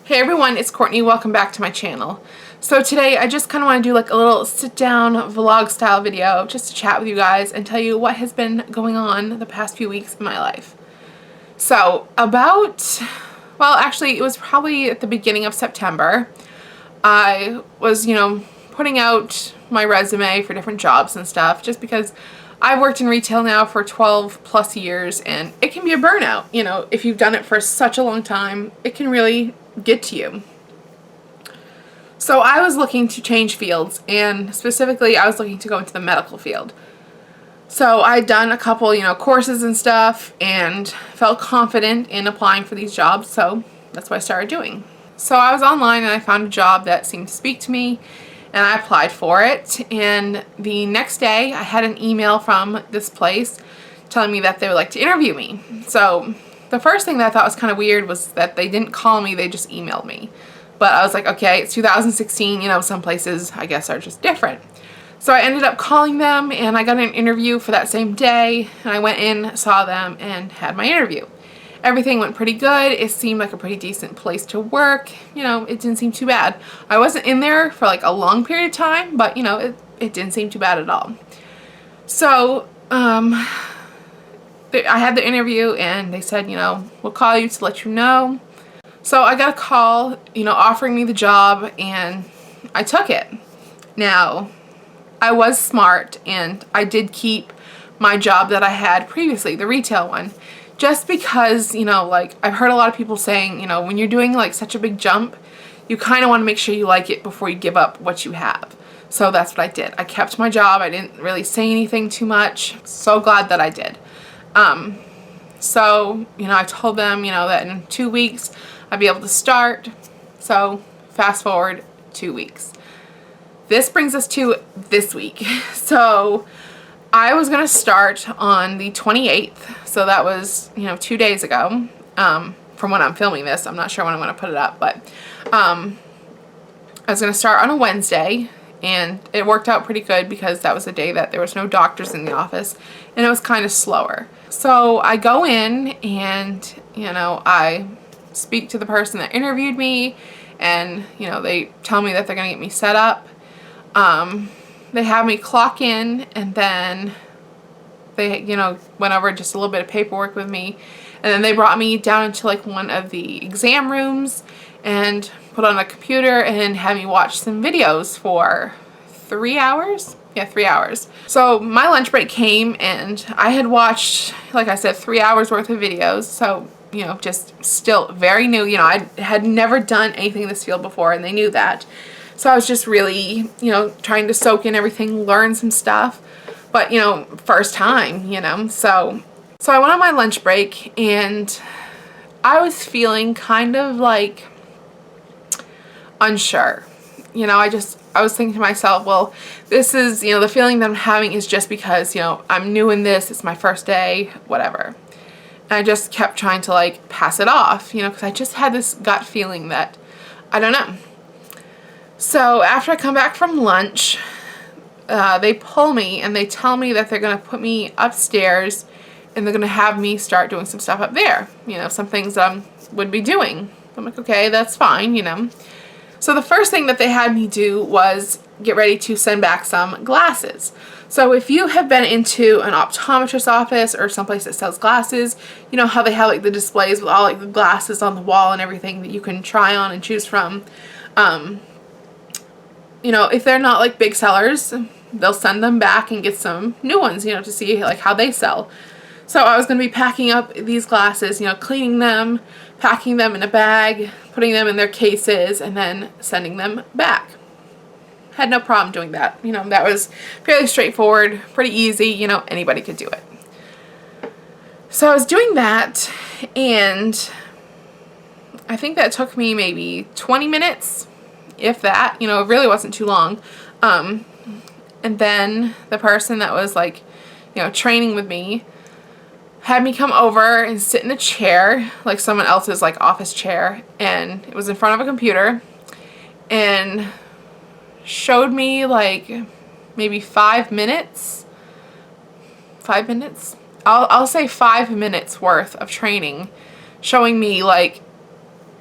Hey everyone, it's Courtney. Welcome back to my channel. So today I just kind of want to do like a little sit down vlog style video just to chat with you guys and tell you what has been going on the past few weeks in my life. So actually it was probably at the beginning of September. I was, putting out my resume for different jobs and stuff just because I've worked in retail now for 12 plus years and it can be a burnout. If you've done it for such a long time, it can really get to you. So I was looking to change fields, and specifically I was looking to go into the medical field. So I'd done a couple, courses and stuff and felt confident in applying for these jobs, so that's what I started doing. So I was online and I found a job that seemed to speak to me and I applied for it, and the next day I had an email from this place telling me that they would like to interview me. So the first thing that I thought was kind of weird was that they didn't call me, they just emailed me. But I was like, okay, it's 2016, some places I guess are just different. So I ended up calling them and I got an interview for that same day, and I went in, saw them, and had my interview. Everything went pretty good. It seemed like a pretty decent place to work. It didn't seem too bad. I wasn't in there for like a long period of time, but it didn't seem too bad at all. So I had the interview and they said, we'll call you to let you know. So I got a call, offering me the job, and I took it. Now, I was smart and I did keep my job that I had previously, the retail one, just because, I've heard a lot of people saying, when you're doing like such a big jump, you kind of want to make sure you like it before you give up what you have. So that's what I did. I kept my job. I didn't really say anything too much. So glad that I did. So, I told them, that in 2 weeks I'd be able to start. So fast forward 2 weeks. This brings us to this week. So I was going to start on the 28th. So that was, 2 days ago, from when I'm filming this. I'm not sure when I'm going to put it up, but I was going to start on a Wednesday, and it worked out pretty good because that was the day that there was no doctors in the office and it was kind of slower. So I go in and, I speak to the person that interviewed me, and, they tell me that they're going to get me set up. They have me clock in, and then they, went over just a little bit of paperwork with me, and then they brought me down into like one of the exam rooms and put on a computer and had me watch some videos for 3 hours. Yeah, 3 hours. So my lunch break came and I had watched, like I said, 3 hours worth of videos. So, just still very new. I had never done anything in this field before, and they knew that. So I was just really, trying to soak in everything, learn some stuff. But, first time, So I went on my lunch break and I was feeling kind of like unsure. I was thinking to myself, well, this is, the feeling that I'm having is just because, I'm new in this, it's my first day, whatever. And I just kept trying to like pass it off, because I just had this gut feeling that, I don't know. So after I come back from lunch, they pull me and they tell me that they're going to put me upstairs and they're going to have me start doing some stuff up there. Some things I would be doing. I'm like, okay, that's fine, So the first thing that they had me do was get ready to send back some glasses. So if you have been into an optometrist office or someplace that sells glasses, you know how they have like the displays with all like the glasses on the wall and everything that you can try on and choose from. If they're not like big sellers, they'll send them back and get some new ones, to see like how they sell. So I was going to be packing up these glasses, cleaning them, packing them in a bag, putting them in their cases, and then sending them back. Had no problem doing that. That was fairly straightforward, pretty easy, anybody could do it. So I was doing that, and I think that took me maybe 20 minutes, if that, it really wasn't too long. And then the person that was like, training with me had me come over and sit in a chair, like someone else's like office chair, and it was in front of a computer, and showed me like maybe 5 minutes. 5 minutes? I'll say 5 minutes worth of training, showing me like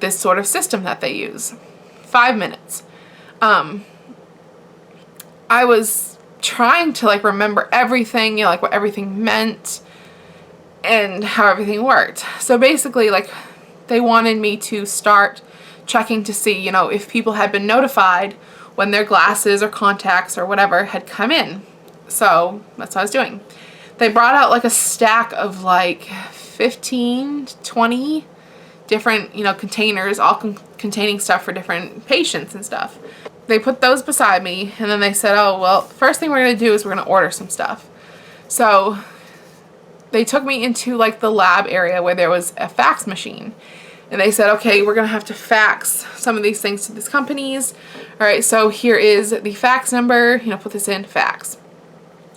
this sort of system that they use. 5 minutes. I was trying to like remember everything, you know, like what everything meant and how everything worked. So basically, like, they wanted me to start checking to see, you know, if people had been notified when their glasses or contacts or whatever had come in. So that's what I was doing. They brought out like a stack of like 15 to 20 different, you know, containers, all containing stuff for different patients and stuff. They put those beside me, and then they said, oh, well, first thing we're going to do is we're going to order some stuff. So they took me into like the lab area where there was a fax machine. And they said, okay, we're going to have to fax some of these things to these companies. All right, so here is the fax number, you know, put this in, fax.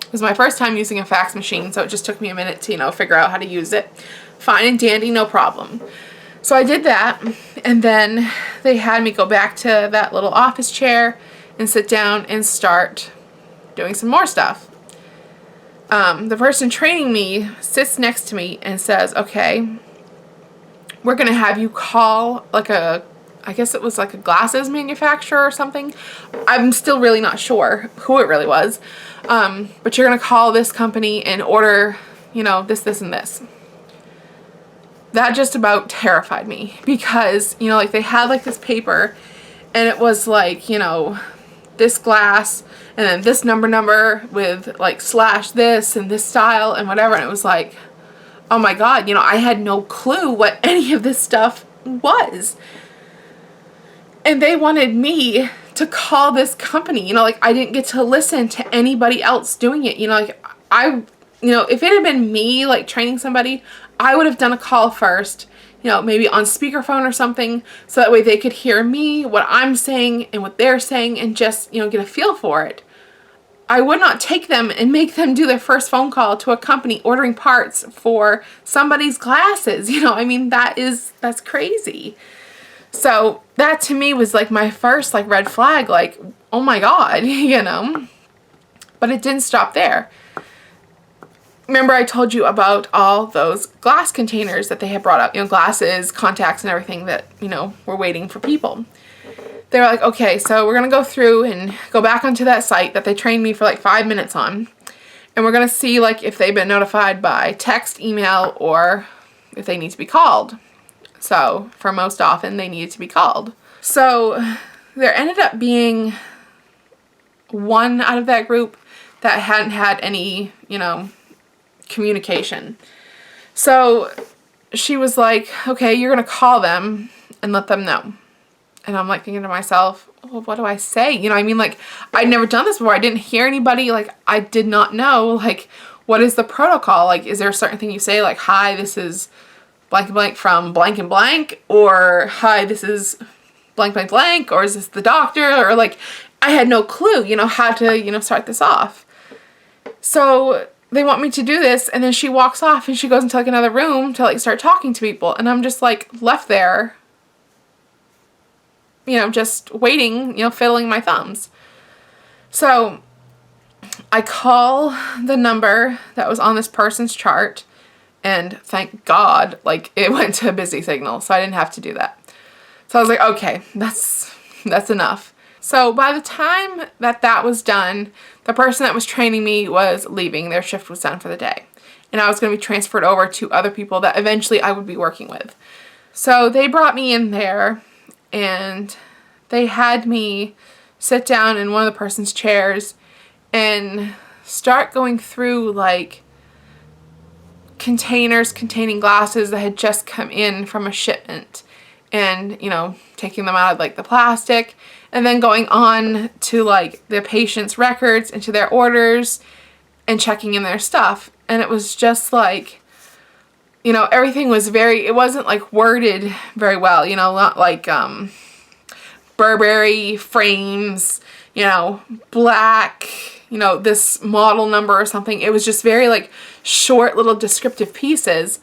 It was my first time using a fax machine, so it just took me a minute to, you know, figure out how to use it. Fine and dandy, no problem. So I did that, and then they had me go back to that little office chair and sit down and start doing some more stuff. The person training me sits next to me and says, okay, we're going to have you call like I guess it was like a glasses manufacturer or something. I'm still really not sure who it really was. But you're going to call this company and order, you know, this, and this. That just about terrified me because, you know, like they had like this paper and it was like, you know, this glass and then this number with like slash this and this style and whatever. And it was like, oh my God, you know, I had no clue what any of this stuff was. And they wanted me to call this company, you know, like I didn't get to listen to anybody else doing it. You know, like you know, if it had been me like training somebody, I would have done a call first, you know, maybe on speakerphone or something, so that way they could hear me, what I'm saying and what they're saying, and just, you know, get a feel for it. I would not take them and make them do their first phone call to a company ordering parts for somebody's glasses. You know, I mean, that's crazy. So that to me was like my first like red flag, like, oh my God, you know, but it didn't stop there. Remember I told you about all those glass containers that they had brought up, you know, glasses, contacts, and everything that, you know, were waiting for people. They were like, okay, so we're going to go through and go back onto that site that they trained me for like 5 minutes on. And we're going to see like if they've been notified by text, email, or if they need to be called. So for most often they needed to be called. So there ended up being one out of that group that hadn't had any, you know, communication. So she was like, okay, you're going to call them and let them know. And I'm like thinking to myself, well, what do I say? You know, I mean, like, I'd never done this before. I didn't hear anybody. Like, I did not know, like, what is the protocol? Like, is there a certain thing you say? Like, hi, this is blank and blank from blank and blank. Or, hi, this is blank, blank, blank. Or is this the doctor? Or, like, I had no clue, you know, how to, you know, start this off. So they want me to do this. And then she walks off and she goes into, like, another room to, like, start talking to people. And I'm just, like, left there, you know, just waiting, you know, fiddling my thumbs. So I call the number that was on this person's chart, and thank God, like, it went to a busy signal, so I didn't have to do that. So I was like, okay, that's enough. So by the time that was done, the person that was training me was leaving. Their shift was done for the day. And I was going to be transferred over to other people that eventually I would be working with. So they brought me in there, and they had me sit down in one of the person's chairs and start going through like containers containing glasses that had just come in from a shipment, and, you know, taking them out of like the plastic and then going on to like the patient's records, into their orders, and checking in their stuff. And it was just like, you know, everything was it wasn't like worded very well, you know, not like Burberry frames, you know, black, you know, this model number or something. It was just very like short little descriptive pieces.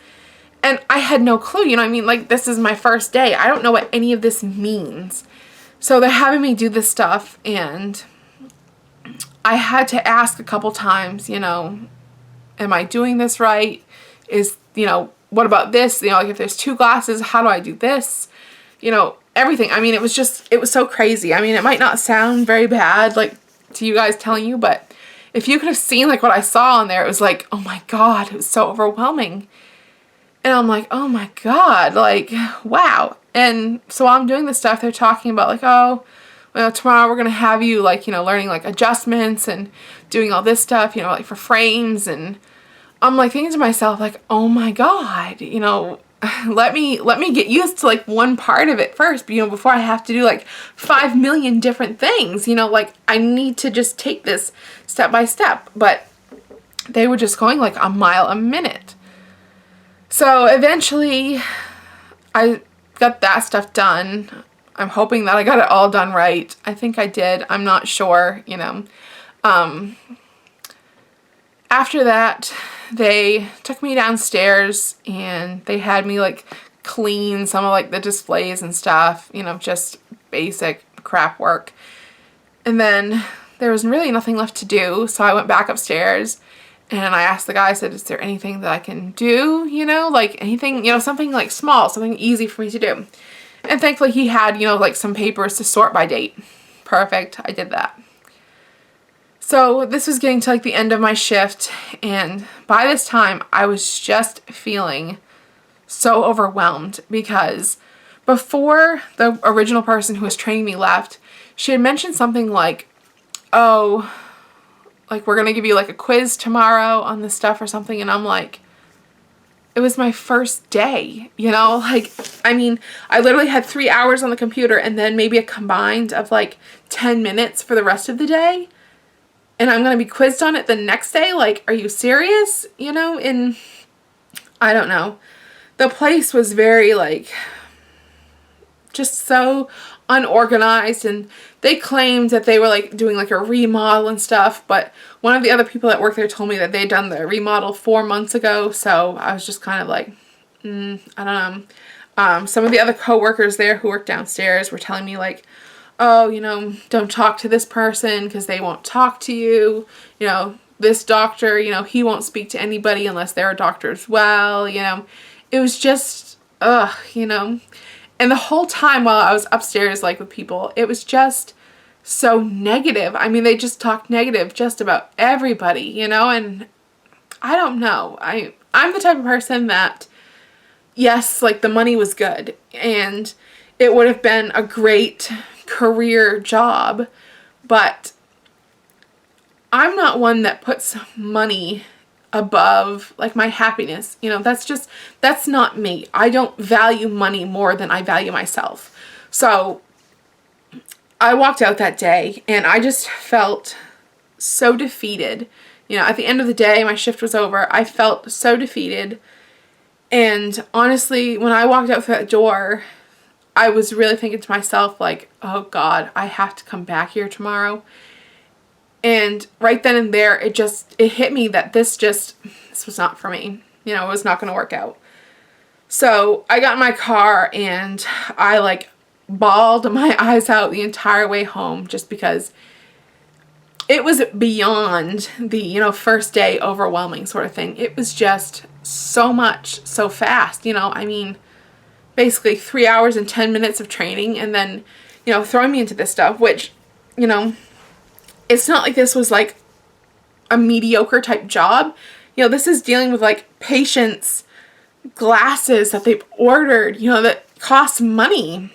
And I had no clue, you know, I mean, like, this is my first day. I don't know what any of this means. So they're having me do this stuff, and I had to ask a couple times, you know, am I doing this right? You know, what about this? You know, like, if there's two glasses, how do I do this? you know, everything. I mean, it was so crazy. I mean, it might not sound very bad, like, to you guys telling you, but if you could have seen, like, what I saw on there, it was like, oh my God, it was so overwhelming. And I'm like, oh my God, like, wow. And so while I'm doing this stuff, they're talking about, like, oh, well, tomorrow we're going to have you, like, you know, learning, like, adjustments and doing all this stuff, you know, like, for frames. And I'm, like, thinking to myself, like, oh my God, you know, let me get used to, like, one part of it first, you know, before I have to do, like, 5 million different things, you know, like, I need to just take this step by step. But they were just going, like, a mile a minute. So eventually I got that stuff done. I'm hoping that I got it all done right. I think I did. I'm not sure, you know. After that, they took me downstairs and they had me, like, clean some of, like, the displays and stuff, you know, just basic crap work. And then there was really nothing left to do, so I went back upstairs and I asked the guy, I said, is there anything that I can do, you know, like, anything, you know, something, like, small, something easy for me to do. And thankfully he had, you know, like, some papers to sort by date. Perfect. I did that. So this was getting to, like, the end of my shift, and by this time I was just feeling so overwhelmed because before the original person who was training me left, she had mentioned something like, oh, like, we're gonna give you, like, a quiz tomorrow on this stuff or something. And I'm like, it was my first day, you know, like, I mean, I literally had 3 hours on the computer and then maybe a combined of, like, 10 minutes for the rest of the day. And I'm going to be quizzed on it the next day? Like, are you serious? You know, and I don't know. The place was very, like, just so unorganized, and they claimed that they were, like, doing, like, a remodel and stuff, but one of the other people that worked there told me that they'd done the remodel 4 months ago, so I was just kind of like, I don't know. Some of the other co-workers there who worked downstairs were telling me, like, oh, you know, don't talk to this person because they won't talk to you. You know, this doctor, you know, he won't speak to anybody unless they're a doctor as well, you know. It was just, ugh, you know. And the whole time while I was upstairs, like, with people, it was just so negative. I mean, they just talked negative just about everybody, you know, and I don't know. I'm the type of person that, yes, like, the money was good and it would have been a great career job, but I'm not one that puts money above, like, my happiness. You know, that's not me. I don't value money more than I value myself. So I walked out that day and I just felt so defeated. You know, at the end of the day, my shift was over. I felt so defeated. And honestly, when I walked out through that door, I was really thinking to myself, like, oh God, I have to come back here tomorrow. And right then and there, it hit me that this was not for me. You know, it was not going to work out. So I got in my car and I, like, bawled my eyes out the entire way home just because it was beyond the, you know, first day overwhelming sort of thing. It was just so much, so fast, you know, I mean, basically 3 hours and 10 minutes of training and then, you know, throwing me into this stuff, which, you know, it's not like this was, like, a mediocre type job. You know, this is dealing with, like, patients' glasses that they've ordered, you know, that cost money.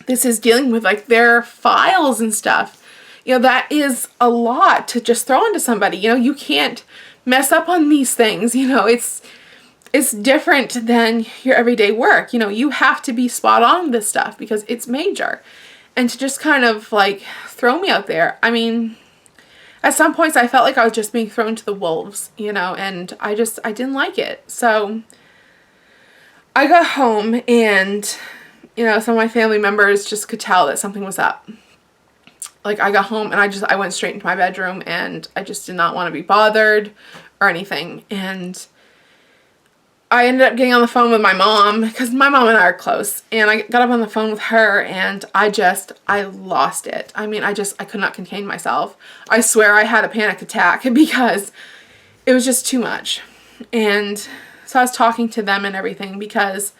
This is dealing with, like, their files and stuff. You know, that is a lot to just throw into somebody. You know, you can't mess up on these things. You know, it's different than your everyday work. You know, you have to be spot on with this stuff because it's major. And to just kind of, like, throw me out there, I mean, at some points I felt like I was just being thrown to the wolves, you know, and I didn't like it. So I got home and, you know, some of my family members just could tell that something was up. Like, I got home and I went straight into my bedroom and I just did not want to be bothered or anything. And I ended up getting on the phone with my mom because my mom and I are close, and I got up on the phone with her and I lost it. I mean, I could not contain myself. I swear I had a panic attack because it was just too much. And so I was talking to them and everything because,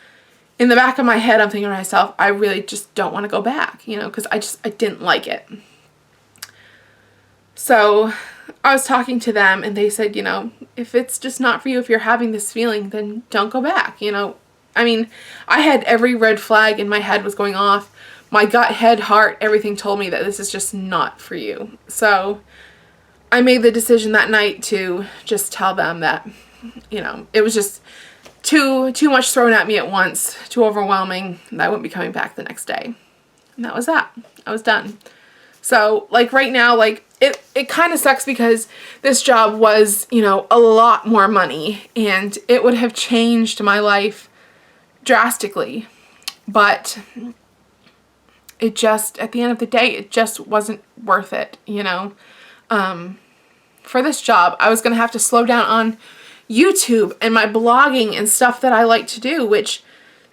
in the back of my head, I'm thinking to myself, I really just don't want to go back, you know, because I didn't like it. So I was talking to them and they said, you know, if it's just not for you, if you're having this feeling, then don't go back, you know. I mean, I had every red flag in my head was going off. My gut, head, heart, everything told me that this is just not for you. So I made the decision that night to just tell them that, you know, it was just too much thrown at me at once, too overwhelming, and I wouldn't be coming back the next day. And that was that. I was done. So, like, right now, like, it kind of sucks because this job was, you know, a lot more money, and it would have changed my life drastically. But it just, at the end of the day, it just wasn't worth it, you know. For this job, I was going to have to slow down on YouTube and my blogging and stuff that I like to do, which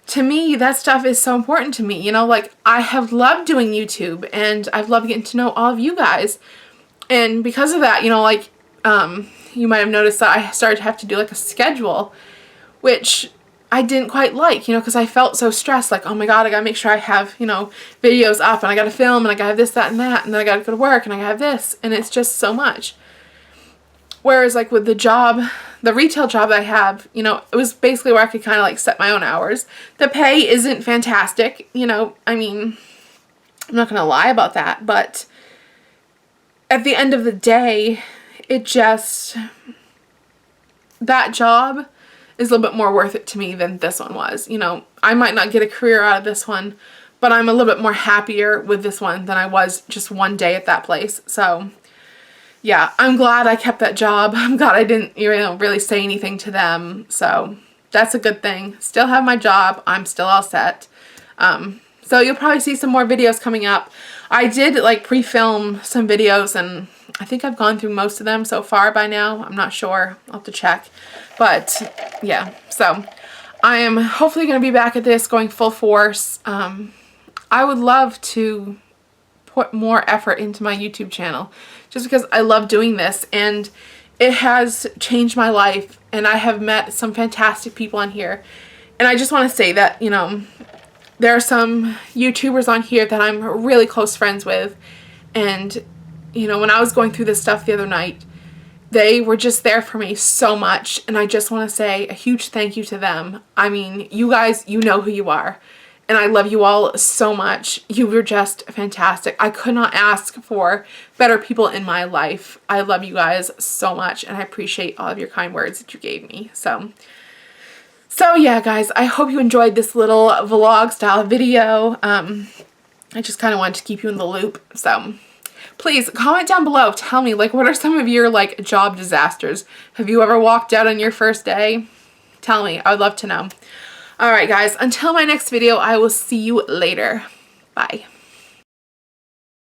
to me, that stuff is so important to me. You know, like, I have loved doing YouTube and I've loved getting to know all of you guys. And because of that, you know, like, you might have noticed that I started to have to do like a schedule, which I didn't quite like, you know, because I felt so stressed, like, oh my God, I gotta make sure I have, you know, videos up, and I gotta film, and I gotta have this, that, and that, and then I gotta go to work, and I gotta have this, and it's just so much. Whereas, like, with the job, the retail job that I have, you know, it was basically where I could kind of, like, set my own hours. The pay isn't fantastic, you know, I mean, I'm not gonna lie about that, but at the end of the day, it just, that job is a little bit more worth it to me than this one was. You know, I might not get a career out of this one, but I'm a little bit more happier with this one than I was just one day at that place. So yeah, I'm glad I kept that job. I'm glad I didn't, you know, really say anything to them. So that's a good thing. Still have my job. I'm still all set. So you'll probably see some more videos coming up. I did like pre-film some videos, and I think I've gone through most of them so far by now. I'm not sure. I'll have to check. But yeah, so I am hopefully going to be back at this going full force. I would love to put more effort into my YouTube channel just because I love doing this, and it has changed my life, and I have met some fantastic people on here. And I just want to say that, you know, there are some YouTubers on here that I'm really close friends with, and, you know, when I was going through this stuff the other night, they were just there for me so much, and I just want to say a huge thank you to them. I mean, you guys, you know who you are, and I love you all so much. You were just fantastic. I could not ask for better people in my life. I love you guys so much, and I appreciate all of your kind words that you gave me. So yeah, guys, I hope you enjoyed this little vlog style video. I just kind of wanted to keep you in the loop. So please comment down below. Tell me, like, what are some of your, like, job disasters? Have you ever walked out on your first day? Tell me. I would love to know. All right, guys, until my next video, I will see you later. Bye.